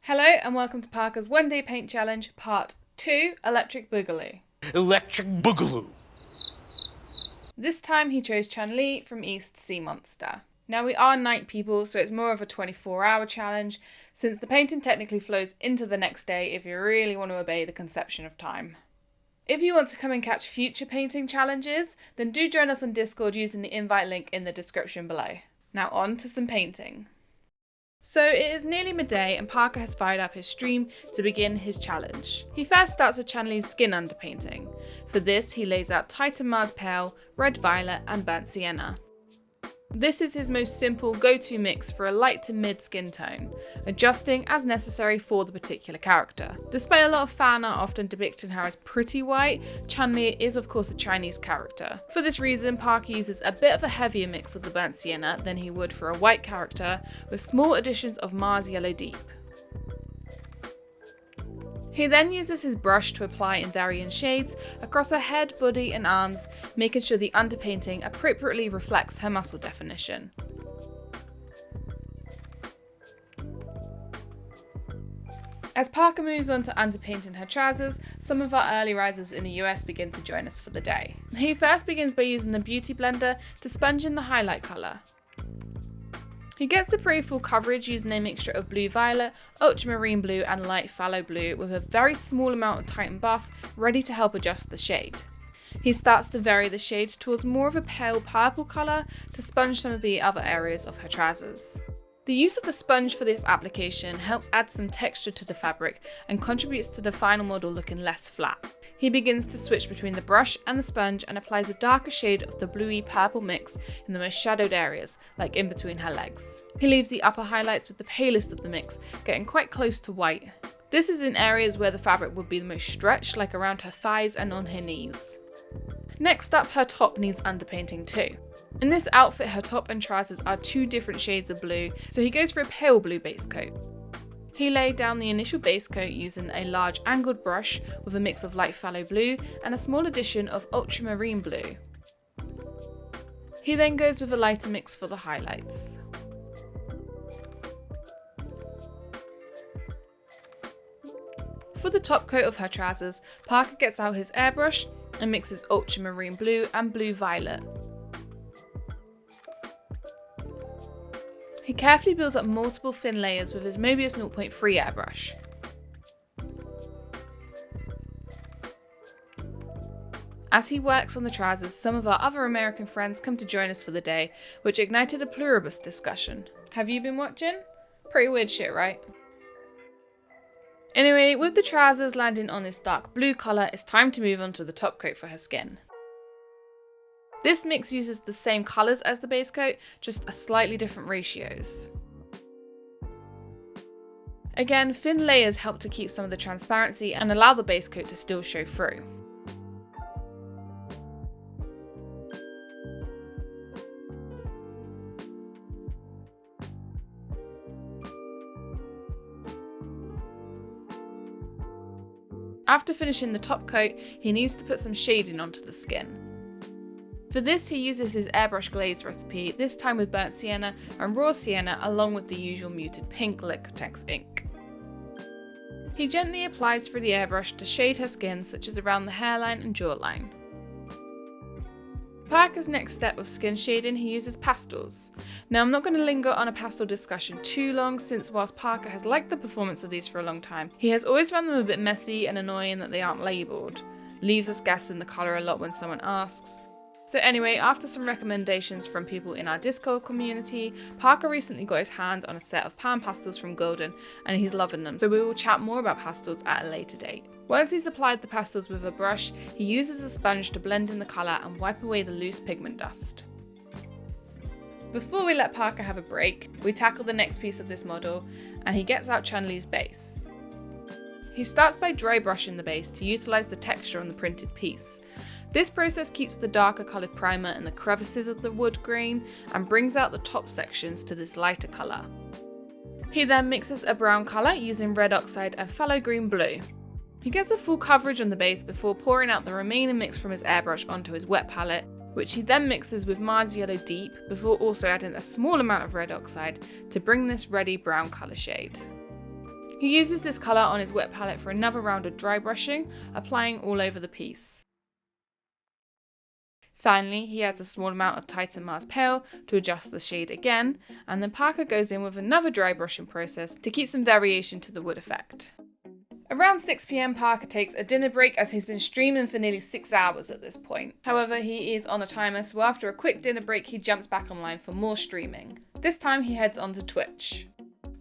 Hello and welcome to Parker's One Day Paint Challenge Part 2, Electric Boogaloo. Electric Boogaloo. This time he chose Chun-Li from East Sea Monster. Now we are night people, so it's more of a 24-hour challenge, since the painting technically flows into the next day if you really want to obey the conception of time. If you want to come and catch future painting challenges, then do join us on Discord using the invite link in the description below. Now on to some painting. So it is nearly midday and Parker has fired up his stream to begin his challenge. He first starts with Chun-Li's skin underpainting. For this he lays out Titan Mars Pale, Red Violet and Burnt Sienna. This is his most simple go-to mix for a light to mid skin tone, adjusting as necessary for the particular character. Despite a lot of fan art often depicting her as pretty white, Chun-Li is of course a Chinese character. For this reason, Parker uses a bit of a heavier mix of the Burnt Sienna than he would for a white character, with small additions of Mars Yellow Deep. He then uses his brush to apply in varying shades across her head, body and arms, making sure the underpainting appropriately reflects her muscle definition. As Parker moves on to underpainting her trousers, some of our early risers in the US begin to join us for the day. He first begins by using the Beauty Blender to sponge in the highlight colour. He gets a pretty full coverage using a mixture of blue violet, ultramarine blue and light phthalo blue with a very small amount of Titan buff ready to help adjust the shade. He starts to vary the shade towards more of a pale purple colour to sponge some of the other areas of her trousers. The use of the sponge for this application helps add some texture to the fabric and contributes to the final model looking less flat. He begins to switch between the brush and the sponge and applies a darker shade of the bluey purple mix in the most shadowed areas, like in between her legs. He leaves the upper highlights with the palest of the mix, getting quite close to white. This is in areas where the fabric would be the most stretched, like around her thighs and on her knees. Next up, her top needs underpainting too. In this outfit, her top and trousers are two different shades of blue, so he goes for a pale blue base coat. He laid down the initial base coat using a large angled brush with a mix of light phthalo blue and a small addition of ultramarine blue. He then goes with a lighter mix for the highlights. For the top coat of her trousers, Parker gets out his airbrush and mixes ultramarine blue and blue violet. He carefully builds up multiple thin layers with his Mobius 0.3 airbrush. As he works on the trousers, some of our other American friends come to join us for the day, which ignited a pluribus discussion. Have you been watching? Pretty weird shit, right? Anyway, with the trousers landing on this dark blue colour, it's time to move on to the top coat for her skin. This mix uses the same colours as the base coat, just a slightly different ratios. Again, thin layers help to keep some of the transparency and allow the base coat to still show through. After finishing the top coat, he needs to put some shading onto the skin. For this, he uses his airbrush glaze recipe, this time with burnt sienna and raw sienna along with the usual muted pink Liquitex ink. He gently applies through the airbrush to shade her skin, such as around the hairline and jawline. Parker's next step of skin shading, he uses pastels. Now I'm not going to linger on a pastel discussion too long, since whilst Parker has liked the performance of these for a long time, he has always found them a bit messy and annoying that they aren't labelled. Leaves us guessing the colour a lot when someone asks. So anyway, after some recommendations from people in our Discord community, Parker recently got his hand on a set of pan pastels from Golden and he's loving them, so we will chat more about pastels at a later date. Once he's applied the pastels with a brush, he uses a sponge to blend in the colour and wipe away the loose pigment dust. Before we let Parker have a break, we tackle the next piece of this model and he gets out Chun-Li's base. He starts by dry brushing the base to utilise the texture on the printed piece. This process keeps the darker coloured primer in the crevices of the wood grain and brings out the top sections to this lighter colour. He then mixes a brown colour using red oxide and phthalo green blue. He gets a full coverage on the base before pouring out the remaining mix from his airbrush onto his wet palette, which he then mixes with Mars Yellow Deep before also adding a small amount of red oxide to bring this reddy brown colour shade. He uses this colour on his wet palette for another round of dry brushing, applying all over the piece. Finally, he adds a small amount of Titan Mars Pale to adjust the shade again, and then Parker goes in with another dry brushing process to keep some variation to the wood effect. Around 6 PM, Parker takes a dinner break as he's been streaming for nearly 6 hours at this point. However, he is on a timer, so after a quick dinner break, he jumps back online for more streaming. This time he heads onto Twitch.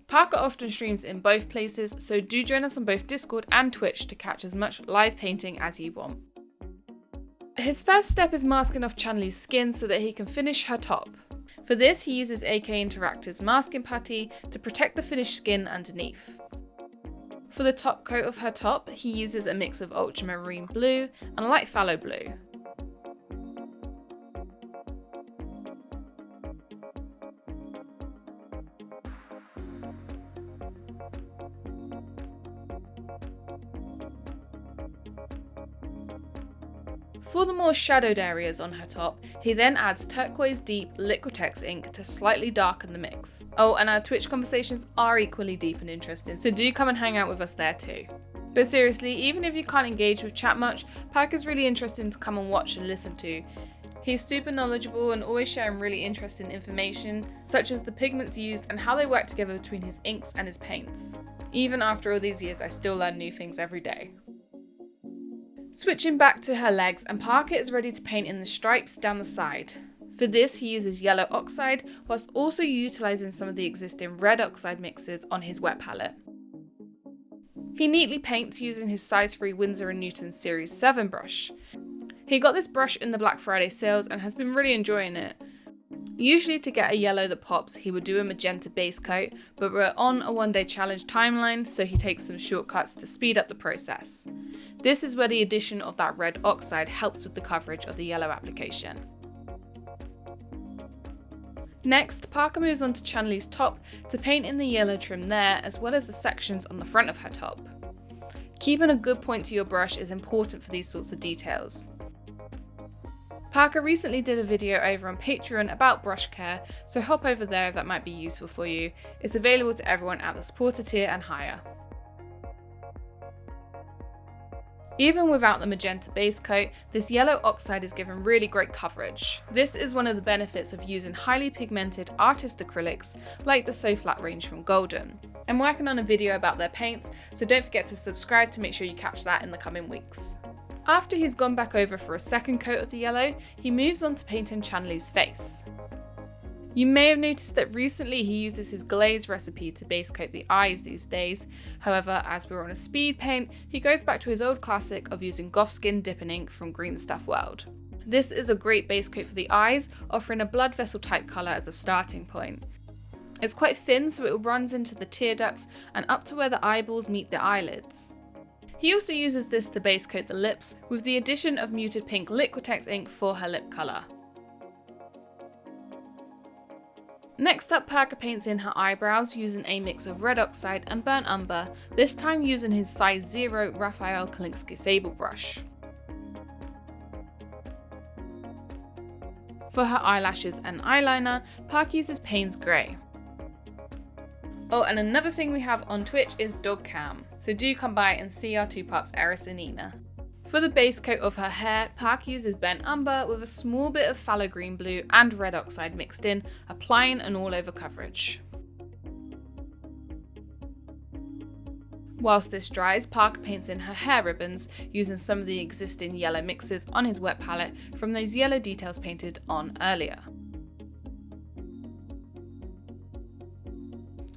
Parker often streams in both places, so do join us on both Discord and Twitch to catch as much live painting as you want. His first step is masking off Chun-Li's skin so that he can finish her top. For this, he uses AK Interactive's masking putty to protect the finished skin underneath. For the top coat of her top, he uses a mix of ultramarine blue and light phthalo blue. For the more shadowed areas on her top, he then adds turquoise deep Liquitex ink to slightly darken the mix. Oh, and our Twitch conversations are equally deep and interesting, so do come and hang out with us there too. But seriously, even if you can't engage with chat much, Parker's really interesting to come and watch and listen to. He's super knowledgeable and always sharing really interesting information, such as the pigments used and how they work together between his inks and his paints. Even after all these years, I still learn new things every day. Switching back to her legs, and Parker is ready to paint in the stripes down the side. For this, he uses yellow oxide, whilst also utilising some of the existing red oxide mixes on his wet palette. He neatly paints using his size 3 Winsor & Newton Series 7 brush. He got this brush in the Black Friday sales and has been really enjoying it. Usually to get a yellow that pops, he would do a magenta base coat, but we're on a 1-day challenge timeline, so he takes some shortcuts to speed up the process. This is where the addition of that red oxide helps with the coverage of the yellow application. Next, Parker moves on to Chun-Li's top to paint in the yellow trim there, as well as the sections on the front of her top. Keeping a good point to your brush is important for these sorts of details. Parker recently did a video over on Patreon about brush care, so hop over there if that might be useful for you. It's available to everyone at the supporter tier and higher. Even without the magenta base coat, this yellow oxide is given really great coverage. This is one of the benefits of using highly pigmented artist acrylics like the So Flat range from Golden. I'm working on a video about their paints, so don't forget to subscribe to make sure you catch that in the coming weeks. After he's gone back over for a second coat of the yellow, he moves on to painting Chun-Li's face. You may have noticed that recently he uses his glaze recipe to base coat the eyes these days. However, as we're on a speed paint, he goes back to his old classic of using Goth Skin Dipping Ink from Green Stuff World. This is a great base coat for the eyes, offering a blood vessel type colour as a starting point. It's quite thin, so it runs into the tear ducts and up to where the eyeballs meet the eyelids. He also uses this to base coat the lips, with the addition of muted pink Liquitex ink for her lip colour. Next up, Parker paints in her eyebrows using a mix of red oxide and burnt umber, this time using his size 0 Raphael Kolinsky sable brush. For her eyelashes and eyeliner, Parker uses Payne's Grey. Oh, and another thing we have on Twitch is Dog Cam, so do come by and see our two pups, Eris and Nina. For the base coat of her hair, Parker uses burnt umber with a small bit of phthalo green blue and red oxide mixed in, applying an all-over coverage. Whilst this dries, Parker paints in her hair ribbons using some of the existing yellow mixes on his wet palette from those yellow details painted on earlier.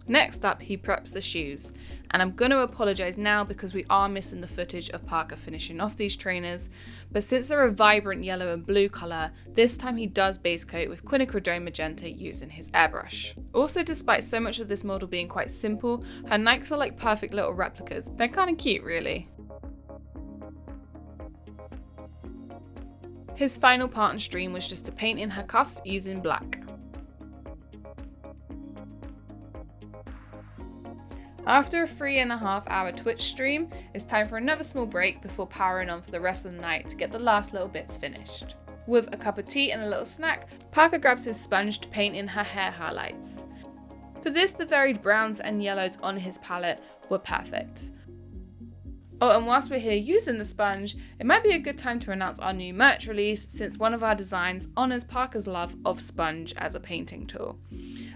Next up, he preps the shoes, and I'm going to apologise now because we are missing the footage of Parker finishing off these trainers, but since they're a vibrant yellow and blue colour, this time he does base coat with quinacridone magenta using his airbrush. Also, despite so much of this model being quite simple, her Nikes are like perfect little replicas. They're kind of cute really. His final part and stream was just to paint in her cuffs using black. After a 3.5 hour Twitch stream, it's time for another small break before powering on for the rest of the night to get the last little bits finished. With a cup of tea and a little snack, Parker grabs his sponge to paint in her hair highlights. For this, the varied browns and yellows on his palette were perfect. Oh, and whilst we're here using the sponge, it might be a good time to announce our new merch release, since one of our designs honours Parker's love of sponge as a painting tool.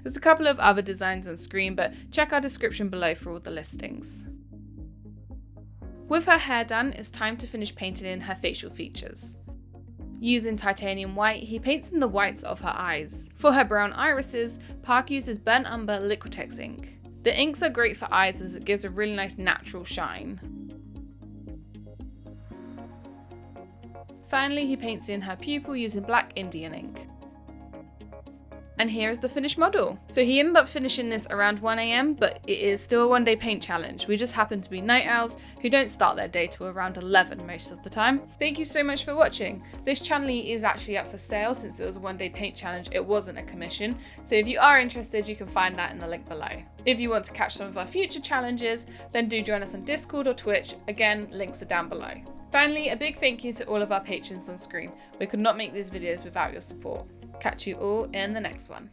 There's a couple of other designs on screen, but check our description below for all the listings. With her hair done, it's time to finish painting in her facial features. Using titanium white, he paints in the whites of her eyes. For her brown irises, Park uses burnt umber Liquitex ink. The inks are great for eyes as it gives a really nice natural shine. Finally, he paints in her pupil using black Indian ink. And here is the finished model. So he ended up finishing this around 1 AM, but it is still a one-day paint challenge. We just happen to be night owls who don't start their day till around 11 most of the time. Thank you so much for watching. This Chun-Li is actually up for sale since it was a one-day paint challenge. It wasn't a commission. So if you are interested, you can find that in the link below. If you want to catch some of our future challenges, then do join us on Discord or Twitch. Again, links are down below. Finally, a big thank you to all of our patrons on screen. We could not make these videos without your support. Catch you all in the next one.